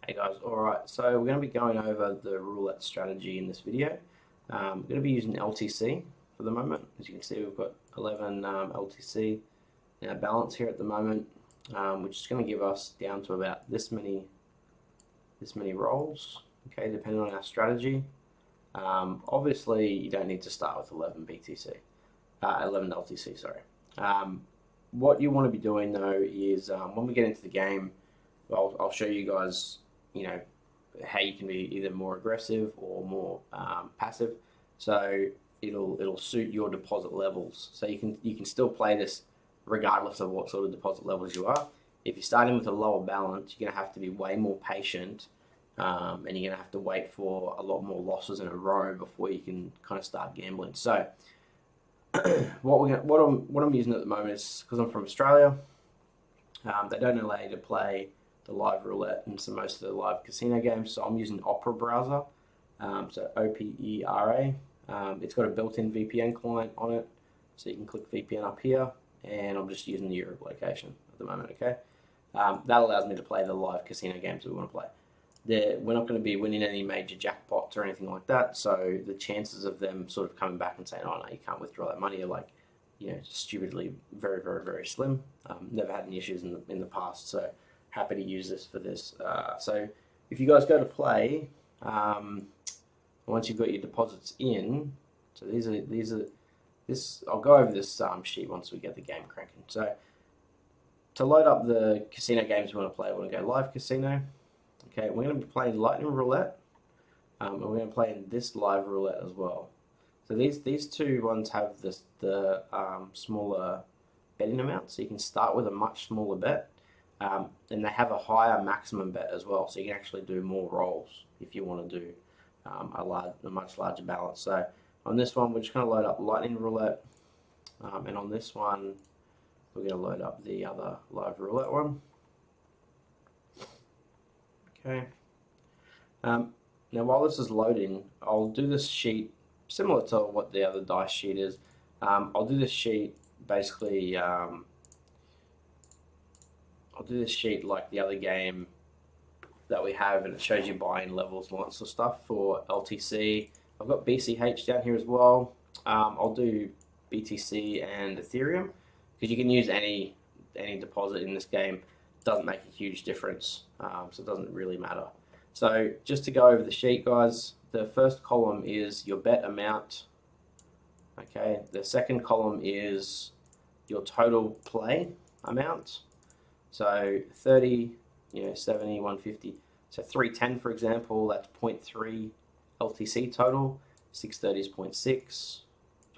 Hey guys, alright, so we're going to be going over the roulette strategy in this video. We're going to be using LTC for the moment. As you can see, we've got 11 LTC in our balance here at the moment, which is going to give us down to about this many rolls, okay, depending on our strategy. Obviously, you don't need to start with 11 LTC, sorry. What you want to be doing though is when we get into the game, I'll show you guys, how you can be either more aggressive or more passive. So it'll suit your deposit levels. So you can still play this regardless of what sort of deposit levels you are. If you're starting with a lower balance, you're gonna have to be way more patient, and you're gonna have to wait for a lot more losses in a row before you can kind of start gambling. So what I'm using at the moment is because I'm from Australia. They don't allow you to play the live roulette and most of the live casino games, so I'm using Opera browser, so OPERA. It's got a built-in VPN client on it, so you can click VPN up here, and I'm just using the Europe location at the moment, okay? That allows me to play the live casino games that we want to play. We're not going to be winning any major jackpots or anything like that, so the chances of them sort of coming back and saying, oh no, you can't withdraw that money are like, stupidly very, very, very slim. Never had any issues in the past, so happy to use this for this. So if you guys go to play, once you've got your deposits in, so I'll go over this sheet once we get the game cranking. So to load up the casino games we want to play, we're going to go live casino. Okay, we're going to be playing Lightning Roulette, and we're going to play in this live roulette as well. So these two ones have the smaller betting amount, so you can start with a much smaller bet. And they have a higher maximum bet as well, so you can actually do more rolls if you want to do a much larger balance. So on this one, we're just going to load up Lightning Roulette, and on this one, we're going to load up the other live roulette one. Okay. Now, while this is loading, I'll do this sheet similar to what the other dice sheet is. I'll do this sheet basically. I'll do this sheet like the other game that we have, and it shows you buying levels and lots of stuff for LTC. I've got BCH down here as well. I'll do BTC and Ethereum because you can use any deposit in this game. It doesn't make a huge difference, so it doesn't really matter. So just to go over the sheet, guys, the first column is your bet amount. Okay, the second column is your total play amount. So 30, 70, 150. So 310, for example, that's 0.3 LTC total. 630 is 0.6.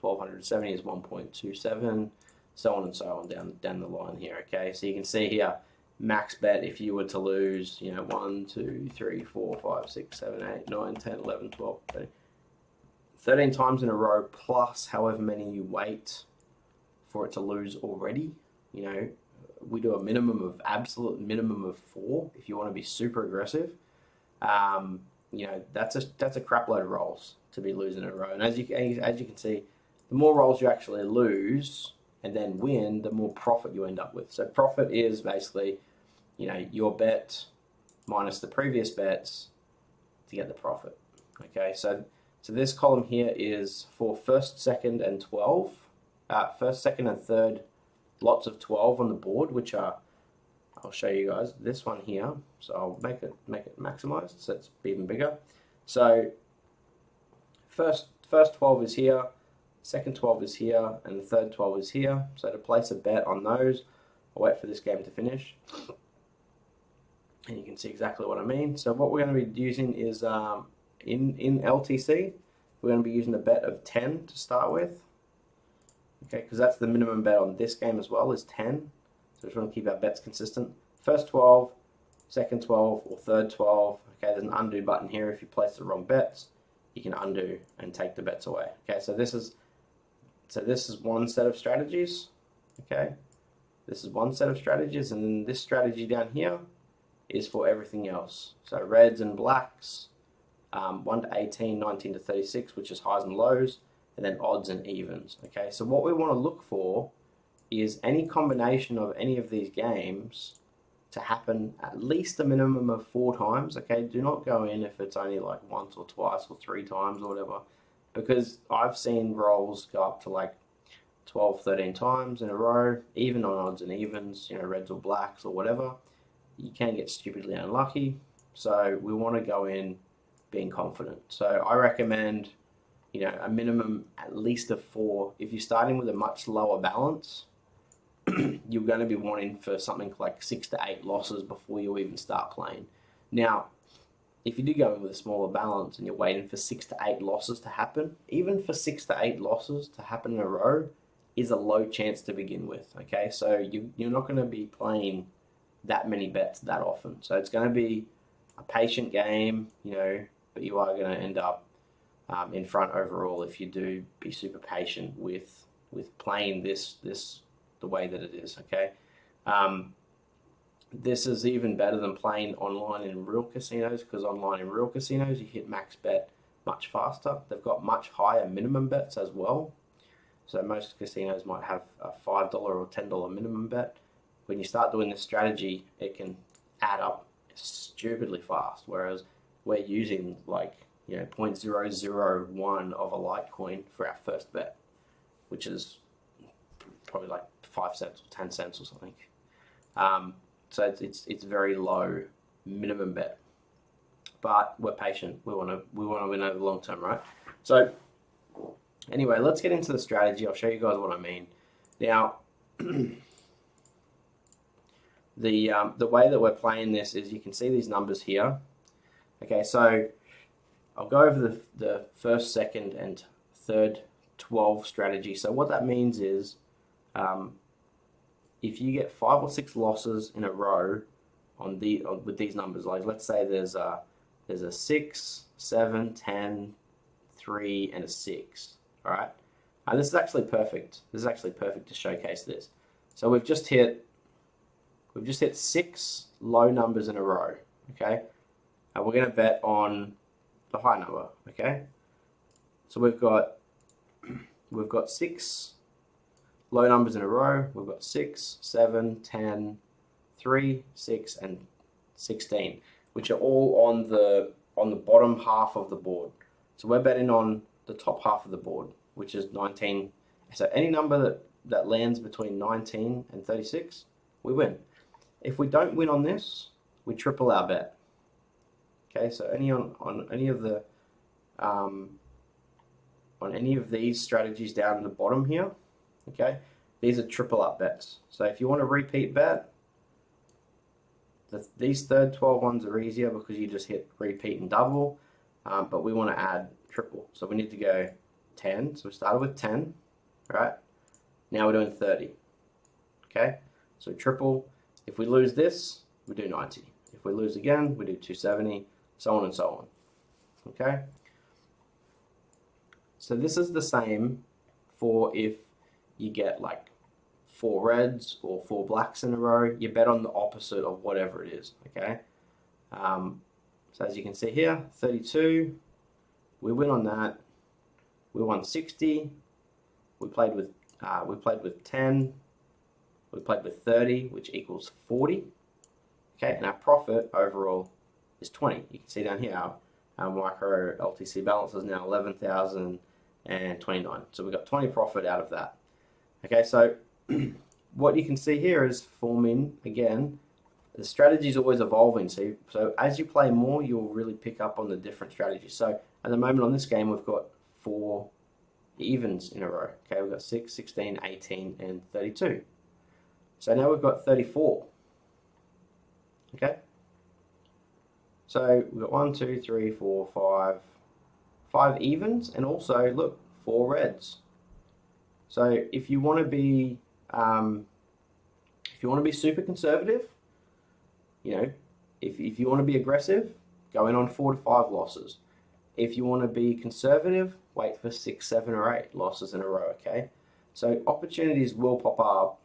1270 is 1.27. So on and so on down the line here. Okay, so you can see here, max bet if you were to lose, 1, 2, 3, 4, 5, 6, 7, 8, 9, 10, 11, 12, 13 times in a row plus however many you wait for it to lose already. We do a absolute minimum of 4 if you want to be super aggressive. That's a crap load of rolls to be losing in a row. And as you can see, the more rolls you actually lose and then win, the more profit you end up with. So profit is basically, your bet minus the previous bets to get the profit. Okay, so this column here is for first, second, and 12. First, second, and third. Lots of 12 on the board, which are, I'll show you guys this one here. So I'll make it maximized so it's even bigger. So first 12 is here, second 12 is here, and the third 12 is here. So to place a bet on those, I'll wait for this game to finish. And you can see exactly what I mean. So what we're going to be using is in LTC, we're going to be using a bet of 10 to start with. Okay, because that's the minimum bet on this game as well, is 10. So we just want to keep our bets consistent. First 12, second 12, or third 12. Okay, there's an undo button here. If you place the wrong bets, you can undo and take the bets away. Okay, so this is one set of strategies. Okay, this is one set of strategies, and then this strategy down here is for everything else. So reds and blacks, 1 to 18, 19 to 36, which is highs and lows, and then odds and evens. Okay, so what we want to look for is any combination of any of these games to happen at least a minimum of 4 times. Okay, do not go in if it's only like once or twice or 3 times or whatever, because I've seen rolls go up to like 12, 13 times in a row, even on odds and evens, reds or blacks or whatever. You can get stupidly unlucky. So we want to go in being confident. So I recommend, a minimum at least of 4. If you're starting with a much lower balance, you're going to be wanting for something like 6 to 8 losses before you even start playing. Now, if you do go in with a smaller balance and you're waiting for 6 to 8 losses to happen, even for 6 to 8 losses to happen in a row is a low chance to begin with. Okay, so you're not going to be playing that many bets that often. So it's going to be a patient game, but you are going to end up in front overall if you do be super patient with playing this the way that it is. Okay, this is even better than playing online in real casinos, because online in real casinos you hit max bet much faster. They've got much higher minimum bets as well. So most casinos might have a $5 or $10 minimum bet. When you start doing this strategy, it can add up stupidly fast. Whereas we're using like 0.001 of a Litecoin for our first bet, which is probably like 5 cents or 10 cents or something. So it's very low minimum bet, but we're patient. We want to win over the long term, right? So anyway, let's get into the strategy. I'll show you guys what I mean. Now, the way that we're playing this is, you can see these numbers here. Okay, so I'll go over the first, second, and third 12 strategy. So what that means is, if you get 5 or 6 losses in a row with these numbers, like let's say there's a 6, 7, 10, 3, and a 6. All right, and this is actually perfect. This is actually perfect to showcase this. So we've just hit 6 low numbers in a row. Okay, and we're going to bet on the high number. Okay, so we've got 6 low numbers in a row. We've got 6, 7, 10, 3, 6, and 16, which are all on the bottom half of the board. So we're betting on the top half of the board, which is 19. So any number that lands between 19 and 36, we win. If we don't win on this, we triple our bet. Okay, so on any of these strategies down at the bottom here, okay, these are triple up bets. So if you want to repeat bet, these third 12 ones are easier because you just hit repeat and double, but we want to add triple. So we need to go 10. So we started with 10, right? Now we're doing 30. Okay, so triple. If we lose this, we do 90. If we lose again, we do 270, so on and so on. Okay, so this is the same for if you get like 4 reds or 4 blacks in a row. You bet on the opposite of whatever it is. Okay, so as you can see here, 32, we win on that. We won 60. We played with 10. We played with 30, which equals 40. Okay, and our profit overall is 20. You can see down here our micro LTC balance is now 11,029. So we got 20 profit out of that. Okay, so what you can see here is forming, again, the strategy is always evolving. So as you play more, you'll really pick up on the different strategies. So at the moment on this game, we've got 4 evens in a row. Okay, we've got 6, 16, 18, and 32. So now we've got 34. Okay, so we've got 1, 2, 3, 4, 5 evens, and also look, 4 reds. So if you want to be super conservative, if you want to be aggressive, go in on 4 to 5 losses. If you want to be conservative, wait for 6, 7, or 8 losses in a row. Okay, so opportunities will pop up.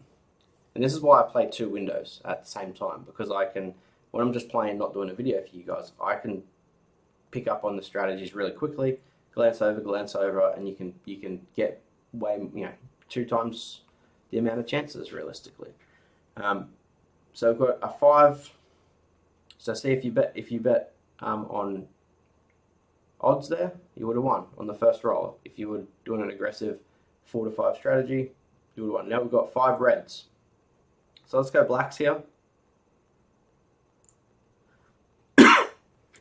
And this is why I play 2 windows at the same time, because I can, when I'm just playing, not doing a video for you guys, I can pick up on the strategies really quickly, glance over, and you can get way 2 times the amount of chances realistically. So we've got a 5. So see if you bet on odds there, you would have won on the first roll. If you were doing an aggressive 4 to 5 strategy, you would have won. Now we've got 5 reds. So let's go blacks here.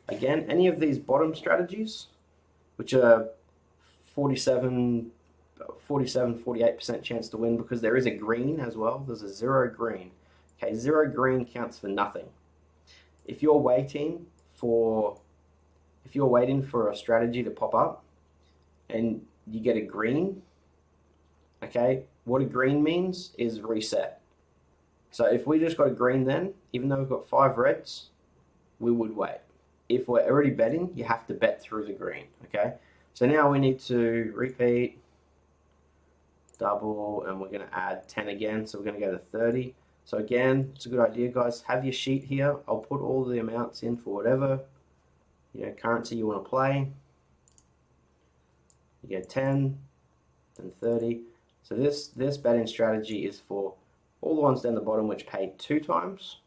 Again, any of these bottom strategies, which are 48% chance to win, because there is a green as well. There's a 0 green. Okay, 0 green counts for nothing. If you're waiting for a strategy to pop up and you get a green, okay, what a green means is reset. So if we just got a green then, even though we've got 5 reds, we would wait. If we're already betting, you have to bet through the green, okay? So now we need to repeat, double, and we're going to add 10 again. So we're going to go to 30. So again, it's a good idea, guys. Have your sheet here. I'll put all the amounts in for whatever currency you want to play. You get 10, then 30. So this betting strategy is for all the ones down the bottom which pay 2 times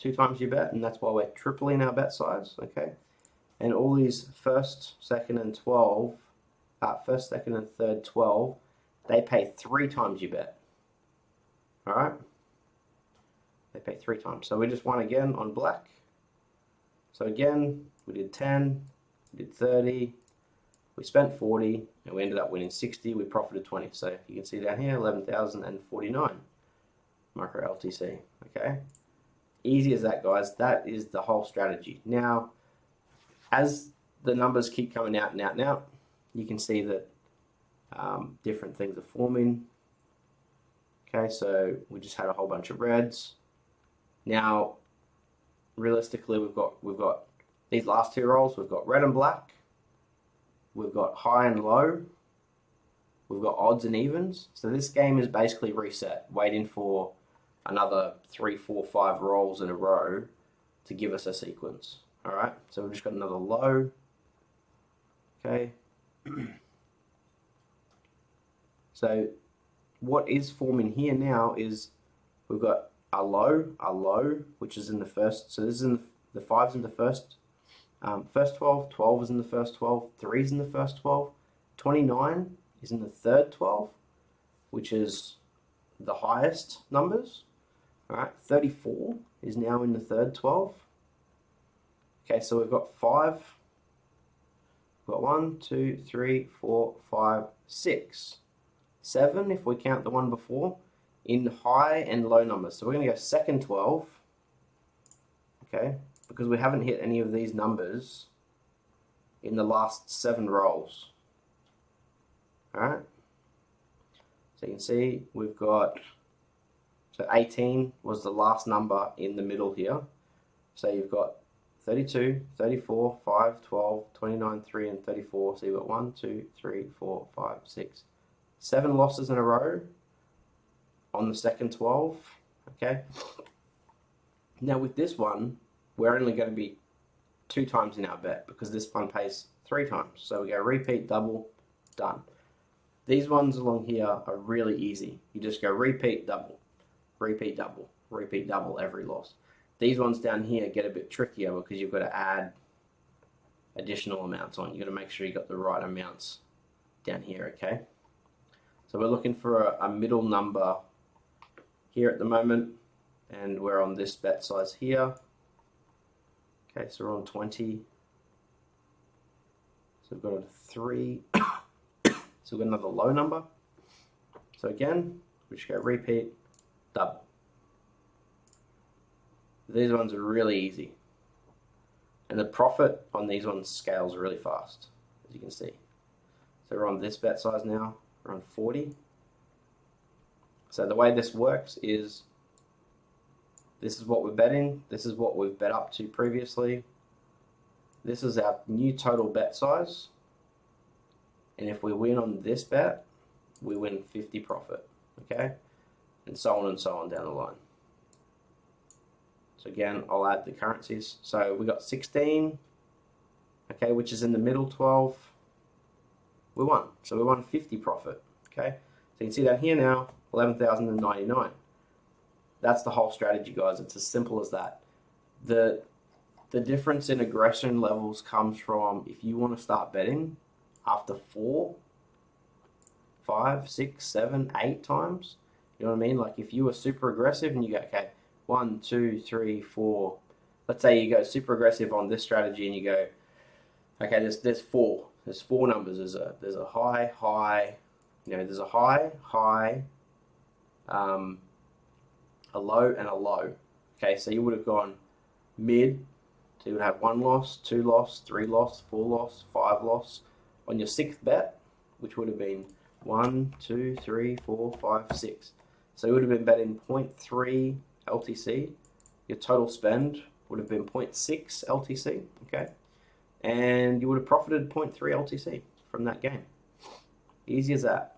your bet, and that's why we're tripling our bet size, okay? And all these first, second, and third 12, they pay 3 times your bet. All right? They pay 3 times. So we just won again on black. So again, we did 10, we did 30, we spent 40, and we ended up winning 60. We profited 20. So you can see down here, 11,049 micro LTC, okay? Easy as that, guys. That is the whole strategy. Now, as the numbers keep coming out and out and out, you can see that different things are forming. Okay, so we just had a whole bunch of reds. Now, realistically, we've got these last 2 rolls. We've got red and black. We've got high and low. We've got odds and evens. So this game is basically reset, waiting for another 3, 4, 5 rolls in a row to give us a sequence. All right, so we've just got another low. Okay. So what is forming here now is we've got a low, which is in the first. So this is in the 5's in the first 12, 12 is in the first 12, 3 is in the first 12, 29 is in the third 12, which is the highest numbers. All right, 34 is now in the third 12. Okay, so we've got 5. We've got 1, 2, 3, 4, 5, 6, 7 if we count the one before, in high and low numbers. So we're going to go second 12, okay, because we haven't hit any of these numbers in the last 7 rolls. All right, so you can see we've got, so 18 was the last number in the middle here. So you've got 32, 34, 5, 12, 29, 3, and 34. So you've got 1, 2, 3, 4, 5, 6, 7 losses in a row on the second 12. Okay. Now with this one, we're only going to be 2 times in our bet because this one pays 3 times. So we go repeat, double, done. These ones along here are really easy. You just go repeat, double, repeat, double, repeat, double every loss. These ones down here get a bit trickier because you've got to add additional amounts on. You've got to make sure you got the right amounts down here, okay? So we're looking for a middle number here at the moment, and we're on this bet size here. Okay, so we're on 20. So we've got a 3. So we've got another low number. So again, we just go repeat, double. These ones are really easy. And the profit on these ones scales really fast, as you can see. So we're on this bet size now, we're on 40. So the way this works is, this is what we're betting, this is what we've bet up to previously. This is our new total bet size. And if we win on this bet, we win 50 profit, okay? And so on down the line. So again, I'll add the currencies. So we got 16, okay, which is in the middle 12. We won. So we won 50 profit, okay? So you can see that here now, 11,099. that's the whole strategy, guys. It's as simple as that. The difference in aggression levels comes from if you want to start betting after 4, 5, 6, 7, 8 times. You know what I mean? Like if you were super aggressive and you go, okay, 1, 2, 3, 4. Let's say you go super aggressive on this strategy and you go, okay, there's 4. There's 4 numbers. There's a high, high. You know, there's a high, high, a low, and a low. Okay, so you would have gone mid. So you would have 1 loss, 2 loss, 3 loss, 4 loss, 5 loss on your 6th bet, which would have been 1, 2, 3, 4, 5, 6. So you would have been betting 0.3 LTC. Your total spend would have been 0.6 LTC, okay? And you would have profited 0.3 LTC from that game. Easy as that.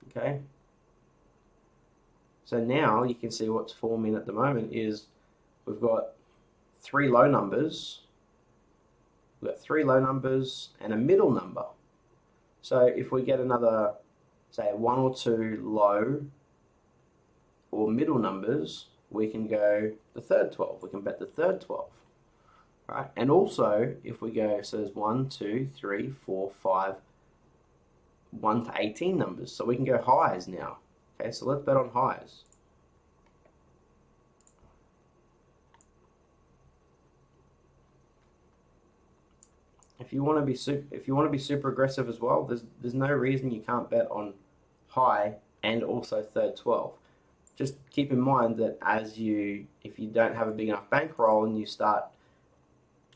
Okay? So now you can see what's forming at the moment is we've got 3 low numbers. We've got 3 low numbers and a middle number. So if we get another, say, 1 or 2 low or middle numbers, we can go the third 12. We can bet the third 12. Right? And also, if we go, so there's 1, 2, 3, 4, 5, 1 to 18 numbers. So we can go highs now. Okay, so let's bet on highs. If you want to be super aggressive as well, there's no reason you can't bet on high and also third 12. Just keep in mind that if you don't have a big enough bankroll and you start,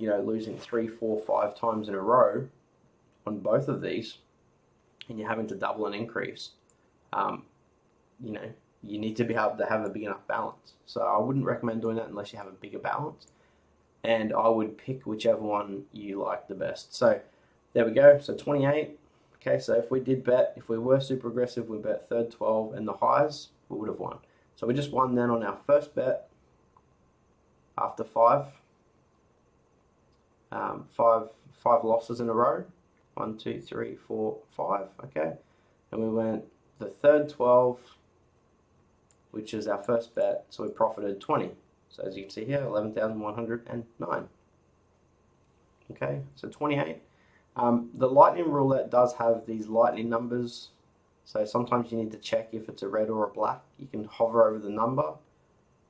losing 3, 4, 5 times in a row on both of these, and you're having to double an increase, you need to be able to have a big enough balance. So I wouldn't recommend doing that unless you have a bigger balance. And I would pick whichever one you like the best. So there we go. So 28. Okay, so if we were super aggressive, we bet third 12 and the highs, we would have won. So we just won then on our first bet after 5 losses in a row. 1, 2, 3, 4, 5. Okay, and we went the third 12, which is our first bet. So we profited 20. So as you can see here, 11,109. Okay, so 28. The lightning roulette does have these lightning numbers. So sometimes you need to check if it's a red or a black. You can hover over the number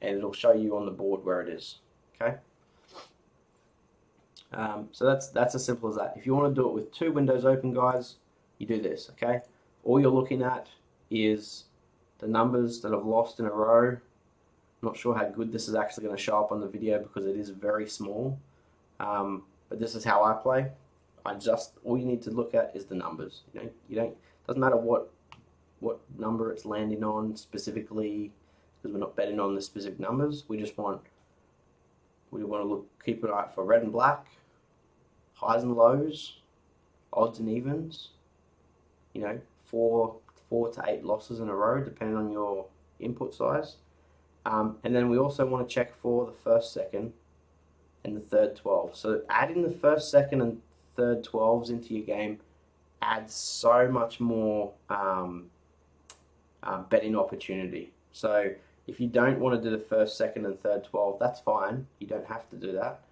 and it'll show you on the board where it is. Okay. So that's as simple as that. If you want to do it with 2 windows open, guys, you do this. Okay. All you're looking at is the numbers that have lost in a row. Not sure how good this is actually going to show up on the video because it is very small. But this is how I play. All you need to look at is the numbers. Doesn't matter what number it's landing on specifically, because we're not betting on the specific numbers. We want to keep an eye out for red and black, highs and lows, odds and evens. 4 to 8 losses in a row, depending on your input size. And then we also want to check for the first, second, and the third 12. So adding the first, second, and third 12s into your game adds so much more betting opportunity. So if you don't want to do the first, second, and third 12, that's fine. You don't have to do that.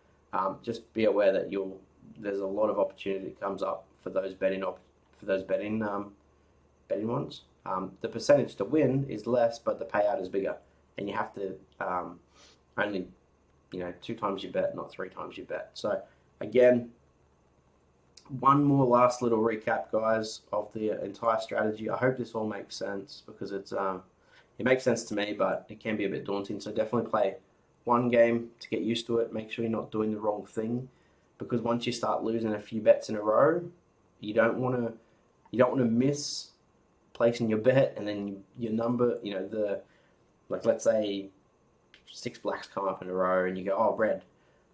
Just be aware that there's a lot of opportunity that comes up for those betting ones. The percentage to win is less, but the payout is bigger. And you have to only, 2 times your bet, not 3 times your bet. So again, one more last little recap, guys, of the entire strategy. I hope this all makes sense because it makes sense to me, but it can be a bit daunting. So definitely play one game to get used to it. Make sure you're not doing the wrong thing, because once you start losing a few bets in a row, you don't want to miss placing your bet, and then your number, let's say 6 blacks come up in a row and you go, oh, red.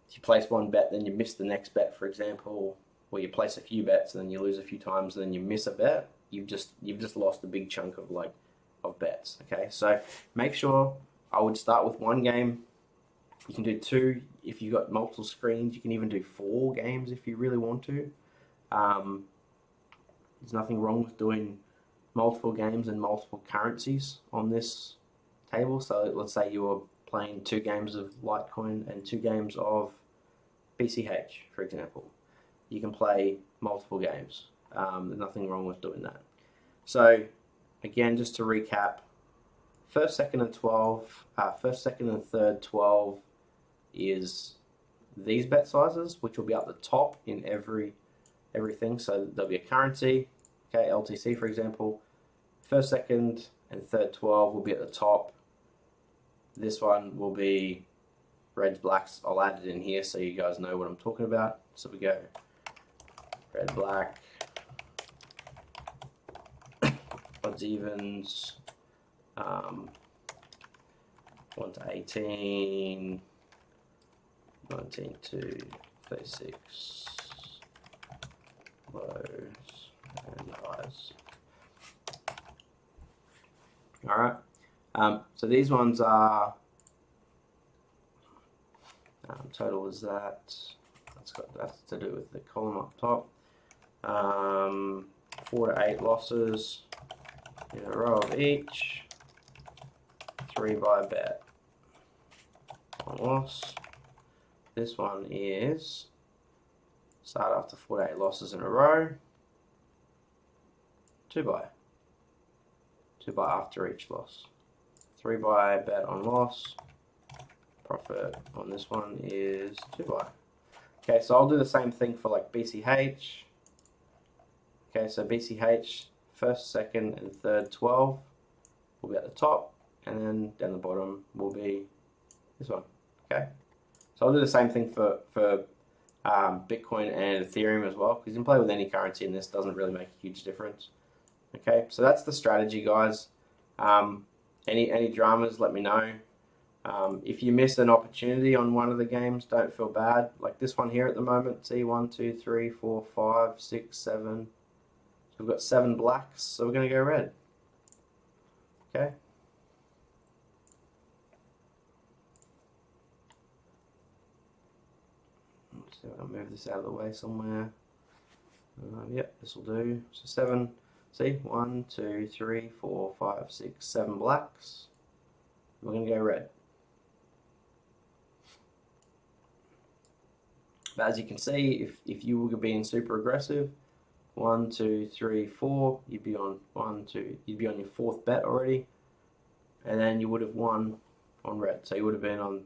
So you place one bet, then you miss the next bet, for example, or you place a few bets and then you lose a few times and then you miss a bet. You've just lost a big chunk of bets. Okay, so make sure I would start with 1 game. You can do 2 if you've got multiple screens. You can even do 4 games if you really want to. There's nothing wrong with doing multiple games and multiple currencies on this table. So let's say you were playing 2 games of Litecoin and 2 games of BCH, for example. You can play multiple games. There's nothing wrong with doing that. So again, just to recap, first, second, and third 12 is these bet sizes, which will be at the top in everything. So there'll be a currency, okay, LTC for example. First, second, and third 12 will be at the top. This one will be reds, blacks. I'll add it in here so you guys know what I'm talking about. So we go red, black, odds, evens, 1 to 18, 19 to 36, lows and highs. All right. So these ones are total is that. That's to do with the column up top. 4 to 8 losses in a row of each. 3 by bet. 1 loss. This one is start after 4 to 8 losses in a row. 2 by. 2 by after each loss. 3 by bet on loss. Profit on this one is 2 by. Okay, so I'll do the same thing for like BCH. Okay, so BCH, first, second, and third 12 will be at the top, and then down the bottom will be this one. Okay, so I'll do the same thing for Bitcoin and Ethereum as well, because you can play with any currency, and this doesn't really make a huge difference. Okay, so that's the strategy, guys. Any dramas, let me know. If you missed an opportunity on one of the games, don't feel bad. Like this one here at the moment, see 1, 2, 3, 4, 5, 6, 7. So we've got 7 blacks, so we're going to go red. Okay. So I'll move this out of the way somewhere. Yep, this will do. So 7. See, 1, 2, 3, 4, 5, 6, 7 blacks. We're going to go red. But as you can see, if you were being super aggressive, 1, 2, 3, 4, you'd be on you'd be on your 4th bet already, and then you would have won on red. So you would have been on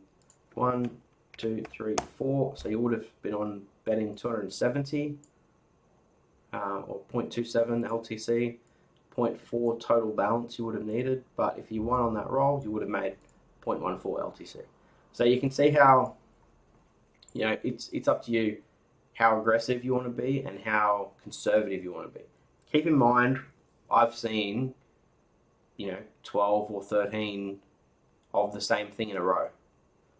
1, 2, 3, 4. So you would have been on betting 270 or 0.27 LTC, 0.4 total balance you would have needed. But if you won on that roll, you would have made 0.14 LTC. So you can see how, you know, it's up to you how aggressive you want to be and how conservative you want to be. Keep in mind, I've seen, 12 or 13 of the same thing in a row.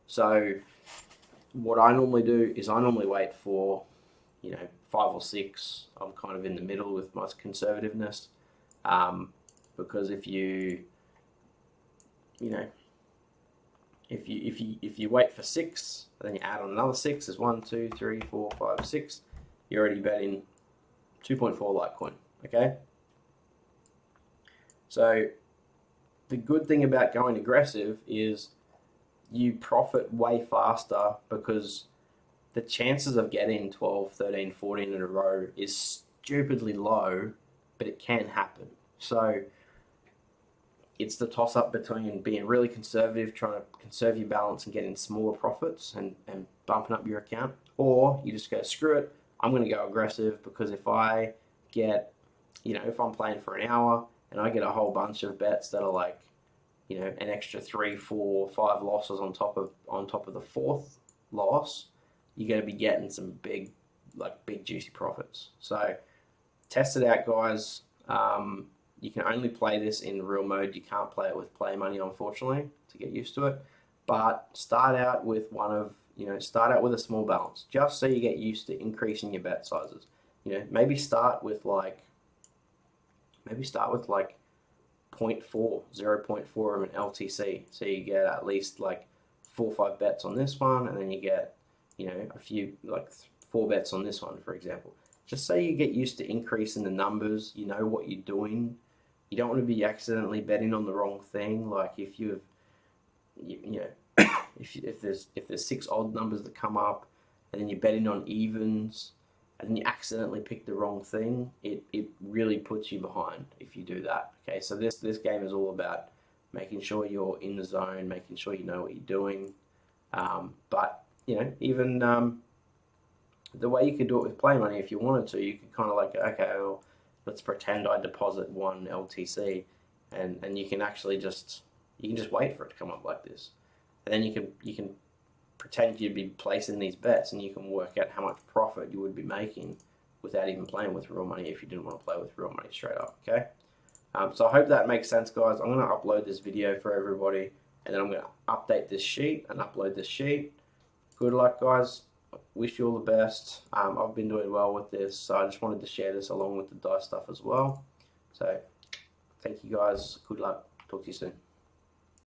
So what I normally do is I normally wait for, 5 or 6. I'm kind of in the middle with my conservativeness, because if you wait for 6, then you add on another 6, there's 1, 2, 3, 4, 5, 6. You're already betting 2.4 Litecoin. Okay. So the good thing about going aggressive is you profit way faster, because the chances of getting 12, 13, 14 in a row is stupidly low, but it can happen. So it's the toss-up between being really conservative, trying to conserve your balance and getting smaller profits and bumping up your account, or you just go, screw it, I'm going to go aggressive, because if I get, if I'm playing for an hour and I get a whole bunch of bets that are like, an extra 3, 4, 5 losses on top of the 4th loss, you're going to be getting some big juicy profits. So test it out, guys. You can only play this in real mode. You can't play it with play money, unfortunately, to get used to it. But start out with start out with a small balance, just so you get used to increasing your bet sizes. Maybe start with like 0.4, 0.4 of an LTC. So you get at least like 4 or 5 bets on this one, and then you get, a few, like 4 bets on this one, for example. Just so you get used to increasing the numbers, you know what you're doing. You don't want to be accidentally betting on the wrong thing. Like if you've you know, if there's 6 odd numbers that come up, and then you're betting on evens, and then you accidentally pick the wrong thing, it really puts you behind if you do that. Okay, so this game is all about making sure you're in the zone, making sure you know what you're doing. But you know, even the way you could do it with play money, if you wanted to, you could kind of like, okay, well, let's pretend I deposit 1 LTC, and you can actually just wait for it to come up like this, and then you can pretend you'd be placing these bets, and you can work out how much profit you would be making without even playing with real money if you didn't want to play with real money straight up. Okay, so I hope that makes sense, guys. I'm going to upload this video for everybody, and then I'm going to update this sheet and upload this sheet. Good luck, guys. Wish you all the best. I've been doing well with this, so I just wanted to share this along with the dice stuff as well. So thank you, guys. Good luck. Talk to you soon.